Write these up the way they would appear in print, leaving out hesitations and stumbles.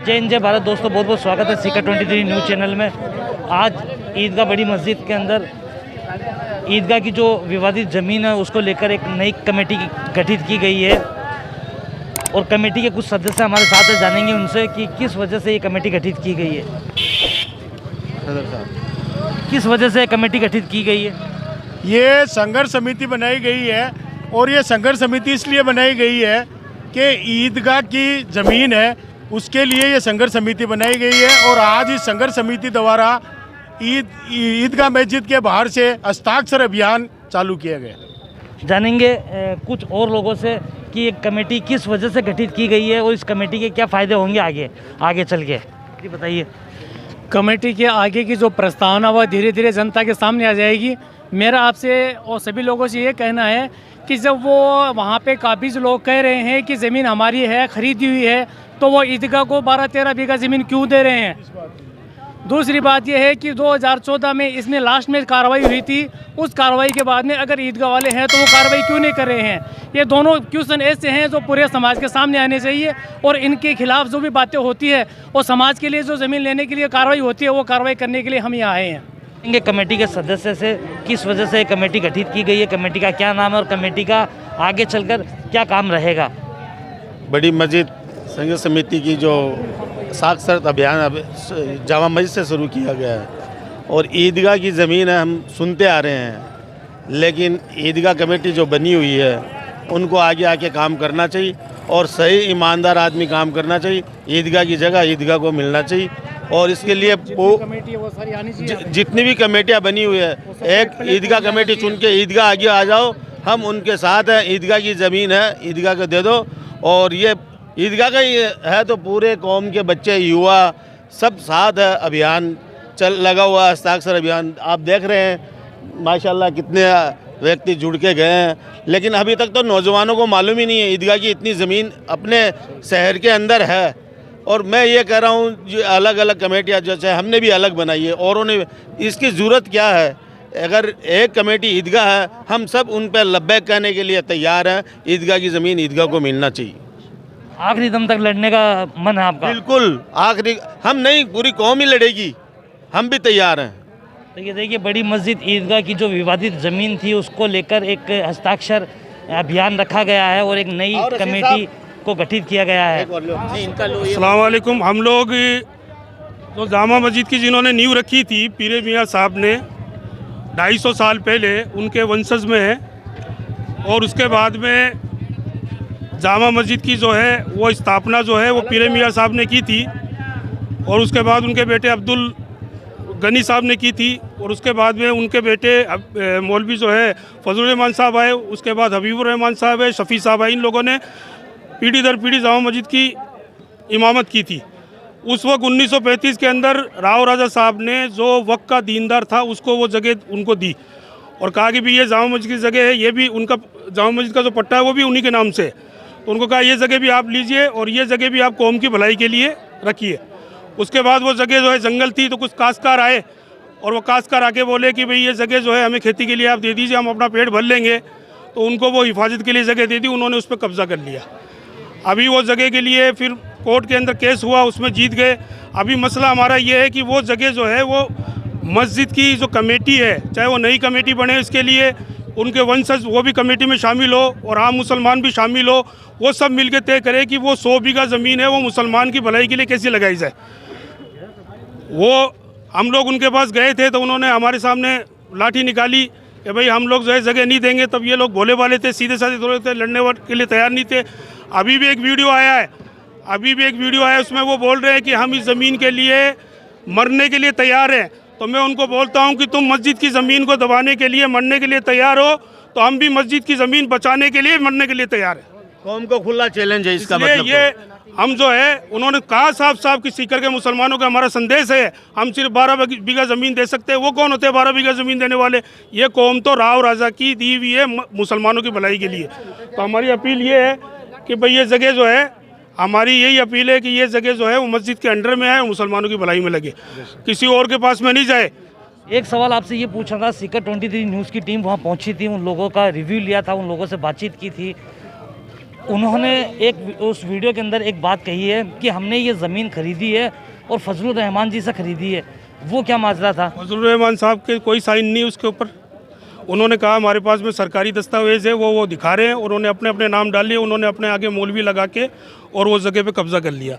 जय हिंद जय भारत। दोस्तों बहुत बहुत स्वागत है सीका 23 न्यूज़ चैनल में। आज ईदगाह बड़ी मस्जिद के अंदर ईदगाह की जो विवादित ज़मीन है उसको लेकर एक नई कमेटी गठित की गई है और कमेटी के कुछ सदस्य हमारे साथ हैं, जानेंगे उनसे कि किस वजह से ये कमेटी गठित की गई है। सदर साहब, किस वजह से कमेटी गठित की गई है? ये संघर्ष समिति बनाई गई है और ये संघर्ष समिति इसलिए बनाई गई है कि ईदगाह की ज़मीन है उसके लिए ये संघर्ष समिति बनाई गई है। और आज इस संघर्ष समिति द्वारा ईदगाह मस्जिद के बाहर से हस्ताक्षर अभियान चालू किया गया। जानेंगे कुछ और लोगों से कि ये कमेटी किस वजह से गठित की गई है और इस कमेटी के क्या फ़ायदे होंगे आगे चल के, जी बताइए। कमेटी के आगे की जो प्रस्तावना वह धीरे धीरे जनता के सामने आ जाएगी। मेरा आपसे और सभी लोगों से ये कहना है कि जब वो वहाँ पे काबिज लोग कह रहे हैं कि ज़मीन हमारी है, ख़रीदी हुई है, तो वो ईदगाह को 12-13 बीघा ज़मीन क्यों दे रहे हैं? दूसरी बात यह है कि 2014 में इसमें लास्ट में कार्रवाई हुई थी, उस कार्रवाई के बाद में अगर ईदगाह वाले हैं तो वो कार्रवाई क्यों नहीं कर रहे हैं? ये दोनों क्वेश्चन ऐसे हैं जो पूरे समाज के सामने आने चाहिए और इनके खिलाफ जो भी बातें होती है और समाज के लिए जो ज़मीन लेने के लिए कार्रवाई होती है वो कार्रवाई करने के लिए हम यहाँ आए हैं। कमेटी के सदस्य से किस वजह से कमेटी गठित की गई है, कमेटी का क्या नाम है और कमेटी का आगे चलकर क्या काम रहेगा? बड़ी मस्जिद संघर्ष समिति की जो साक्षरता अभियान अब जामा मस्जिद से शुरू किया गया है और ईदगाह की ज़मीन है, हम सुनते आ रहे हैं, लेकिन ईदगाह कमेटी जो बनी हुई है उनको आगे आके काम करना चाहिए और सही ईमानदार आदमी काम करना चाहिए। ईदगाह की जगह ईदगाह को मिलना चाहिए और इसके लिए वो जितनी भी कमेटियाँ बनी हुई है, एक ईदगाह कमेटी चुन के ईदगाह आगे आ जाओ, हम उनके साथ हैं। ईदगाह की ज़मीन है, ईदगाह को दे दो और ये ईदगाह का ही है तो पूरे कौम के बच्चे, युवा सब साथ है। अभियान लगा हुआ, हस्ताक्षर अभियान आप देख रहे हैं माशाल्लाह कितने व्यक्ति जुड़ के गए हैं, लेकिन अभी तक तो नौजवानों को मालूम ही नहीं है ईदगाह की इतनी ज़मीन अपने शहर के अंदर है। और मैं ये कह रहा हूँ जो अलग अलग कमेटियाँ जैसे हमने भी अलग बनाई है, औरों ने, इसकी ज़रूरत क्या है? अगर एक कमेटी ईदगाह है, हम सब उन पर लब्बैक कहने के लिए तैयार हैं। ईदगाह की ज़मीन ईदगाह को मिलना चाहिए। आखिरी दम तक लड़ने का मन है आपका? बिल्कुल, आखिरी हम नहीं, पूरी कौम ही लड़ेगी, हम भी तैयार हैं। तो ये देखिए, बड़ी मस्जिद ईदगाह की जो विवादित ज़मीन थी उसको लेकर एक हस्ताक्षर अभियान रखा गया है और एक नई कमेटी को गठित किया गया है। अस्सलाम वालेकुम। हम लोग तो जामा मस्जिद की जिन्होंने नींव रखी थी पीरे मियाँ साहब ने 250 साल पहले, उनके वंशज में है और उसके बाद में जामा मस्जिद की जो है वो स्थापना जो है वो पीरे मियाँ साहब ने की थी और उसके बाद उनके बेटे अब्दुल गनी साहब ने की थी और उसके बाद में उनके बेटे मौलवी जो है फजलुर रहमान साहब आए, उसके बाद हबीबुर रहमान साहब है, शफ़ी साहब आए। इन लोगों ने पीढ़ी दर पीढ़ी जामा मस्जिद की इमामत की थी। उस वक्त 1935 के अंदर राव राजा साहब ने जो वक्त का दीनदार था उसको वो जगह उनको दी और कहा कि भी ये जामा मस्जिद की जगह है, ये भी उनका जामा मस्जिद का जो पट्टा है वो भी उन्हीं के नाम से है। तो उनको कहा ये जगह भी आप लीजिए और ये जगह भी आप कौम की भलाई के लिए रखिए। उसके बाद वो जगह जो है जंगल थी, तो कुछ काश्तकार आए और वो काश्तकार आके बोले कि भाई ये जगह जो है हमें खेती के लिए आप दे दीजिए, हम अपना पेट भर लेंगे। तो उनको वो हिफाजत के लिए जगह दे दी, उन्होंने उस पर कब्ज़ा कर लिया। अभी वो जगह के लिए फिर कोर्ट के अंदर केस हुआ, उसमें जीत गए। अभी मसला हमारा ये है कि वो जगह जो है वो मस्जिद की जो कमेटी है, चाहे वो नई कमेटी बने, इसके लिए उनके वंशज वो भी कमेटी में शामिल हो और आम मुसलमान भी शामिल हो, वो सब मिलकर तय करे कि वो 100 बीघा ज़मीन है वो मुसलमान की भलाई के लिए कैसे लगाई जाए। वो हम लोग उनके पास गए थे तो उन्होंने हमारे सामने लाठी निकाली कि भाई हम लोग जो है जगह नहीं देंगे। तब ये लोग भोले वाले थे, सीधे साधे थोड़े थे, लड़ने के लिए तैयार नहीं थे। अभी भी एक वीडियो आया है, उसमें वो बोल रहे हैं कि हम इस ज़मीन के लिए मरने के लिए तैयार हैं। तो मैं उनको बोलता हूं कि तुम मस्जिद की ज़मीन को दबाने के लिए, मरने के लिए तैयार हो, तो हम भी मस्जिद की ज़मीन बचाने के लिए, मरने के लिए तैयार हैं। कौम को खुला चैलेंज है इसका इसलिए मतलब। ये हम जो है उन्होंने कहा साफ साफ कि सीकर के मुसलमानों का हमारा संदेश है, हम सिर्फ 12 बीघा ज़मीन दे सकते हैं। वो कौन होते हैं 12 बीघा ज़मीन देने वाले? ये कौम तो राव राजा की दी हुई है मुसलमानों की भलाई के लिए। तो हमारी अपील ये है कि भाई ये जगह जो है, हमारी यही अपील है कि ये जगह जो है वो मस्जिद के अंडर में है, मुसलमानों की भलाई में लगे, किसी और के पास में नहीं जाए। एक सवाल आपसे ये पूछा था, सीकर 23 न्यूज़ की टीम वहाँ पहुँची थी, उन लोगों का रिव्यू लिया था, उन लोगों से बातचीत की थी। उन्होंने एक उस वीडियो के अंदर एक बात कही है कि हमने ये ज़मीन खरीदी है और फजलुर रहमान जी से खरीदी है। वो क्या माजरा था? फजलुर रहमान साहब के कोई साइन नहीं उसके ऊपर। उन्होंने कहा हमारे पास में सरकारी दस्तावेज है, वो दिखा रहे हैं। उन्होंने अपने अपने नाम डाल लिए, उन्होंने अपने आगे मौलवी लगा के और वो जगह पे कब्जा कर लिया।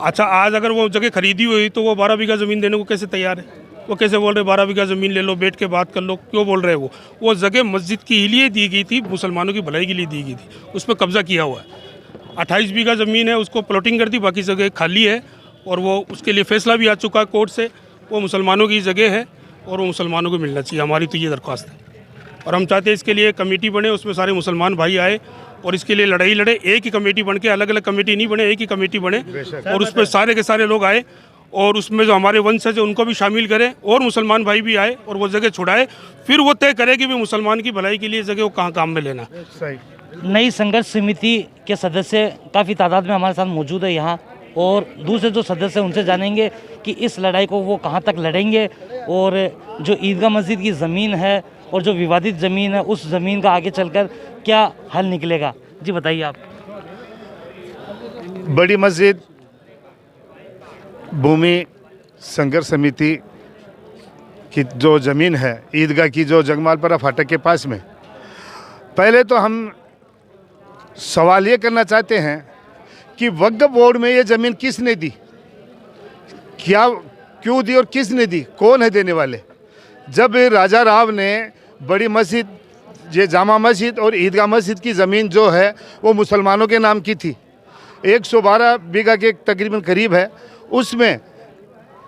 अच्छा, आज अगर वो जगह खरीदी हुई तो वो 12 बीघा ज़मीन देने को कैसे तैयार है? वो कैसे बोल रहे 12 बीघा ज़मीन ले लो, बैठ के बात कर लो? क्यों बोल रहे हैं? वो जगह मस्जिद के लिए दी गई थी, मुसलमानों की भलाई के लिए दी गई थी, उस पर कब्जा किया हुआ है। 28 बीघा ज़मीन है, उसको प्लॉटिंग कर दी, बाकी जगह खाली है और वो उसके लिए फैसला भी आ चुका है कोर्ट से। वो मुसलमानों की जगह है और वो मुसलमानों को मिलना चाहिए, हमारी तो ये दरख्वास्त है। और हम चाहते हैं इसके लिए कमेटी बने, उसमें सारे मुसलमान भाई आए और इसके लिए लड़ाई लड़े। एक ही कमेटी बन के, अलग अलग कमेटी नहीं बने, एक ही कमेटी बने और उस पर सारे के सारे लोग आए और उसमें जो हमारे वंशज है उनको भी शामिल करें और मुसलमान भाई भी आए और वो जगह छुड़ाए। फिर वो तय करे कि भी मुसलमान की भलाई के लिए जगह वो कहाँ काम में लेना। नई संघर्ष समिति के सदस्य काफ़ी तादाद में हमारे साथ मौजूद है यहाँ, और दूसरे जो सदस्य उनसे जानेंगे कि इस लड़ाई को वो कहाँ तक लड़ेंगे और जो ईदगाह मस्जिद की ज़मीन है और जो विवादित ज़मीन है उस ज़मीन का आगे चलकर क्या हल निकलेगा। जी बताइए आप। बड़ी मस्जिद भूमि संघर्ष समिति की जो ज़मीन है ईदगाह की, जो जगमालपुरा फाटक के पास में, पहले तो हम सवाल ये करना चाहते हैं कि वक्फ बोर्ड में ये ज़मीन किसने दी, क्या क्यों दी और किसने दी, कौन है देने वाले? जब राजा राव ने बड़ी मस्जिद, ये जामा मस्जिद और ईदगाह मस्जिद की ज़मीन जो है वो मुसलमानों के नाम की थी, 112 बीघा के तकरीबन करीब है। उसमें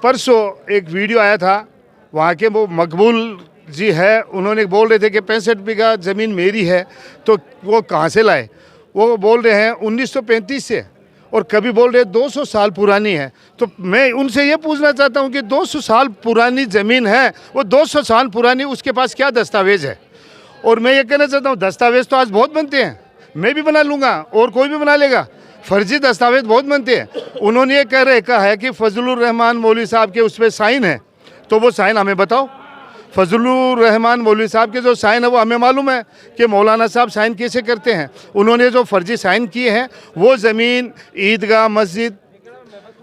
परसों एक वीडियो आया था, वहाँ के वो मकबूल जी है, उन्होंने बोल रहे थे कि 65 बीघा ज़मीन मेरी है। तो वो कहाँ से लाए? वो बोल रहे हैं 1935 से, और कभी बोल रहे 200 साल पुरानी है। तो मैं उनसे ये पूछना चाहता हूँ कि 200 साल पुरानी ज़मीन है, वो 200 साल पुरानी, उसके पास क्या दस्तावेज़ है? और मैं ये कहना चाहता हूँ दस्तावेज़ तो आज बहुत बनते हैं, मैं भी बना लूँगा और कोई भी बना लेगा, फर्जी दस्तावेज बहुत बनते हैं। उन्होंने ये कहा है कि फजलुर रहमान मौलवी साहब के उस पर साइन है, तो वो साइन हमें बताओ। फजलुर रहमान मौलवी साहब के जो साइन है वो हमें मालूम है कि मौलाना साहब साइन कैसे करते हैं। उन्होंने जो फर्जी साइन किए हैं वो ज़मीन ईदगाह मस्जिद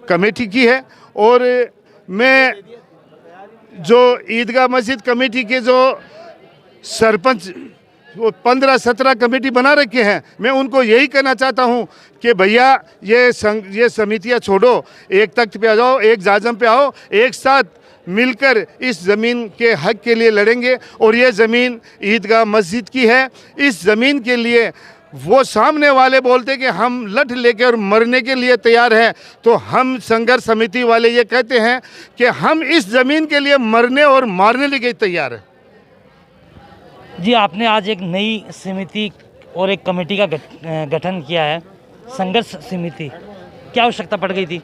कमेटी की है, और मैं जो ईदगाह मस्जिद कमेटी के जो सरपंच वो 15-17 कमेटी बना रखे हैं, मैं उनको यही कहना चाहता हूं कि भैया ये समितियां छोड़ो, एक तख्त पे आ जाओ, एक जाजम पे आओ, एक साथ मिलकर इस ज़मीन के हक के लिए लड़ेंगे। और ये ज़मीन ईदगाह मस्जिद की है। इस ज़मीन के लिए वो सामने वाले बोलते कि हम लठ लेकर और मरने के लिए तैयार हैं, तो हम संघर्ष समिति वाले ये कहते हैं कि हम इस ज़मीन के लिए मरने और मारने के लिए तैयार हैं। जी, आपने आज एक नई समिति और एक कमेटी का गठन किया है, संघर्ष समिति, क्या आवश्यकता पड़ गई थी?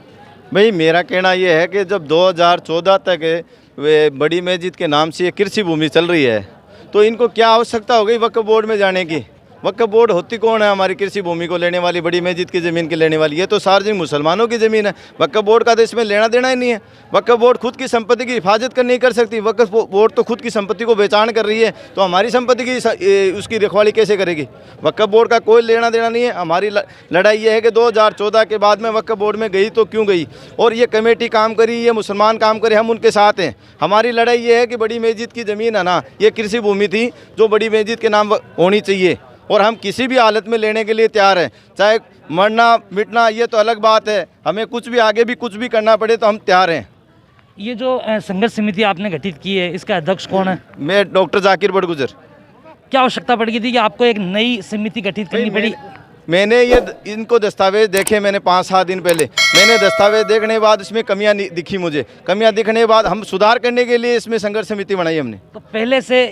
भाई मेरा कहना ये है कि जब 2014 तक वे बड़ी मस्जिद के नाम से ये कृषि भूमि चल रही है, तो इनको क्या आवश्यकता हो गई वक्फ बोर्ड में जाने की? वक्फ बोर्ड होती कौन है? हमारी कृषि भूमि को लेने वाली, बड़ी मस्जिद की ज़मीन के लेने वाली। ये तो सार्वजनिक मुसलमानों की ज़मीन है, वक्फ बोर्ड का तो इसमें लेना देना ही नहीं है। वक्फ बोर्ड खुद की संपत्ति की हिफाजत नहीं कर सकती। वक्फ बोर्ड तो खुद की संपत्ति को बेचान कर रही है, तो हमारी संपत्ति की उसकी रखवाली कैसे करेगी? वक्फ बोर्ड का कोई लेना देना नहीं है। हमारी लड़ाई ये है कि 2014 के बाद में वक्फ बोर्ड में गई तो क्यों गई, और ये कमेटी काम करी, ये मुसलमान काम करे, हम उनके साथ हैं। हमारी लड़ाई ये है कि बड़ी मस्जिद की ज़मीन है ना, ये कृषि भूमि थी जो बड़ी मस्जिद के नाम होनी चाहिए, और हम किसी भी हालत में लेने के लिए तैयार हैं, चाहे मरना मिटना ये तो अलग बात है, हमें कुछ भी आगे भी कुछ भी करना पड़े तो हम तैयार हैं। ये जो संघर्ष समिति आपने गठित की है, इसका अध्यक्ष कौन है? मैं डॉक्टर जाकिर बड़गुजर। क्या आवश्यकता पड़ गई थी कि आपको एक नई समिति गठित करनी पड़ी? मैंने ये इनको दस्तावेज देखे, मैंने 5-7 दिन पहले मैंने दस्तावेज देखने के बाद इसमें कमियां दिखी मुझे। कमियां दिखने के बाद हम सुधार करने के लिए इसमें संघर्ष समिति बनाई हमने। तो पहले से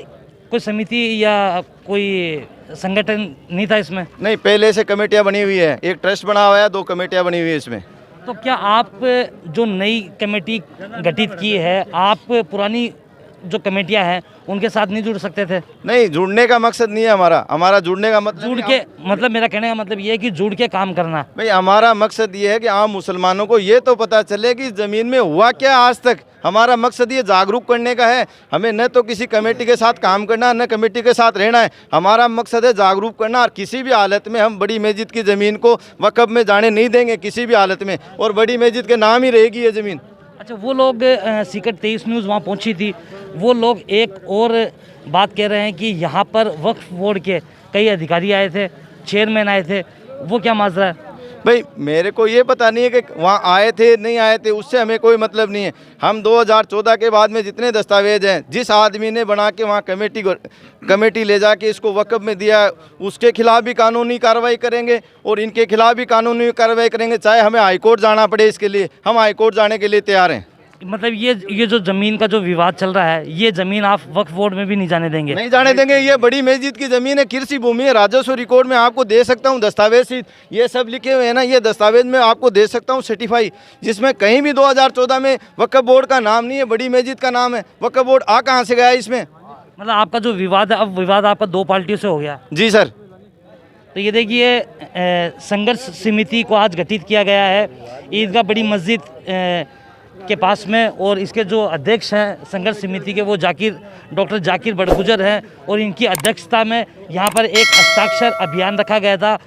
कोई समिति या कोई संगठन नहीं था इसमें? नहीं, पहले से कमेटियां बनी हुई है, एक ट्रस्ट बना हुआ है, 2 कमेटियां बनी हुई है इसमें। तो क्या आप जो नई कमेटी गठित की है, आप पुरानी जो कमेटियां हैं उनके साथ नहीं जुड़ सकते थे? नहीं, जुड़ने का मकसद नहीं है हमारा जुड़ने का मतलब जुड़ के मतलब मेरा कहने का मतलब ये है कि जुड़ के काम करना। भाई हमारा मकसद ये है कि आम मुसलमानों को ये तो पता चले कि ज़मीन में हुआ क्या आज तक। हमारा मकसद ये जागरूक करने का है। हमें न तो किसी कमेटी के साथ काम करना, न कमेटी के साथ रहना है। हमारा मकसद है जागरूक करना, और किसी भी हालत में हम बड़ी मस्जिद की ज़मीन को वक़्फ़ में जाने नहीं देंगे, किसी भी हालत में, और बड़ी मस्जिद के नाम ही रहेगी ये ज़मीन। अच्छा, वो लोग सीक्रेट 23 न्यूज़ वहाँ पहुँची थी, वो लोग एक और बात कह रहे हैं कि यहाँ पर वक्फ बोर्ड के कई अधिकारी आए थे, चेयरमैन आए थे, वो क्या माजरा है? भाई मेरे को ये पता नहीं है कि वहाँ आए थे नहीं आए थे, उससे हमें कोई मतलब नहीं है। हम 2014 के बाद में जितने दस्तावेज हैं, जिस आदमी ने बना के वहाँ कमेटी ले जाके इसको वक़्फ़ में दिया, उसके खिलाफ भी कानूनी कार्रवाई करेंगे और इनके खिलाफ भी कानूनी कार्रवाई करेंगे, चाहे हमें हाई कोर्ट जाना पड़े इसके लिए। हम हाई कोर्ट जाने के लिए तैयार हैं। मतलब ये जो ज़मीन का जो विवाद चल रहा है, ये ज़मीन आप वक्फ बोर्ड में भी नहीं जाने देंगे? नहीं जाने देंगे। ये बड़ी मस्जिद की ज़मीन है, कृषि भूमि है। राजस्व रिकॉर्ड में आपको दे सकता हूँ दस्तावेज, ये सब लिखे हुए हैं ना, ये दस्तावेज में आपको दे सकता हूँ सर्टिफाई, जिसमें कहीं भी 2014 में वक्फ बोर्ड का नाम नहीं है, बड़ी मस्जिद का नाम है। वक्फ बोर्ड आ कहाँ से गया इसमें? मतलब आपका जो विवाद है, अब विवाद आपका 2 पार्टियों से हो गया? जी सर। तो ये देखिए, संघर्ष समिति को आज गठित किया गया है ईदगाह बड़ी मस्जिद के पास में, और इसके जो अध्यक्ष हैं संघर्ष समिति के, वो डॉक्टर जाकिर बड़गुजर हैं, और इनकी अध्यक्षता में यहाँ पर एक हस्ताक्षर अभियान रखा गया था।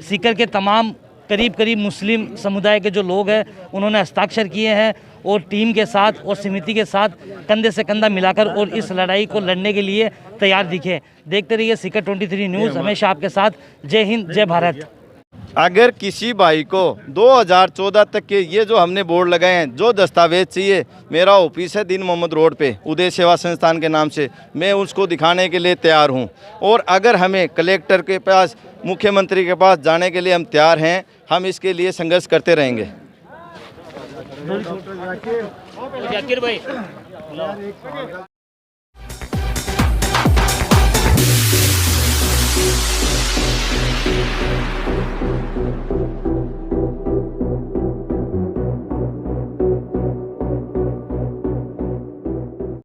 सीकर के तमाम करीब मुस्लिम समुदाय के जो लोग हैं उन्होंने हस्ताक्षर किए हैं, और टीम के साथ और समिति के साथ कंधे से कंधा मिलाकर और इस लड़ाई को लड़ने के लिए तैयार दिखे। देखते रहिए सीकर 23 न्यूज़, हमेशा आपके साथ। जय हिंद, जय भारत। अगर किसी भाई को 2014 तक के ये जो हमने बोर्ड लगाए हैं, जो दस्तावेज चाहिए, मेरा ऑफिस है दीन मोहम्मद रोड पे, उदय सेवा संस्थान के नाम से, मैं उसको दिखाने के लिए तैयार हूं। और अगर हमें कलेक्टर के पास, मुख्यमंत्री के पास जाने के लिए हम तैयार हैं। हम इसके लिए संघर्ष करते रहेंगे। जाकिर भाई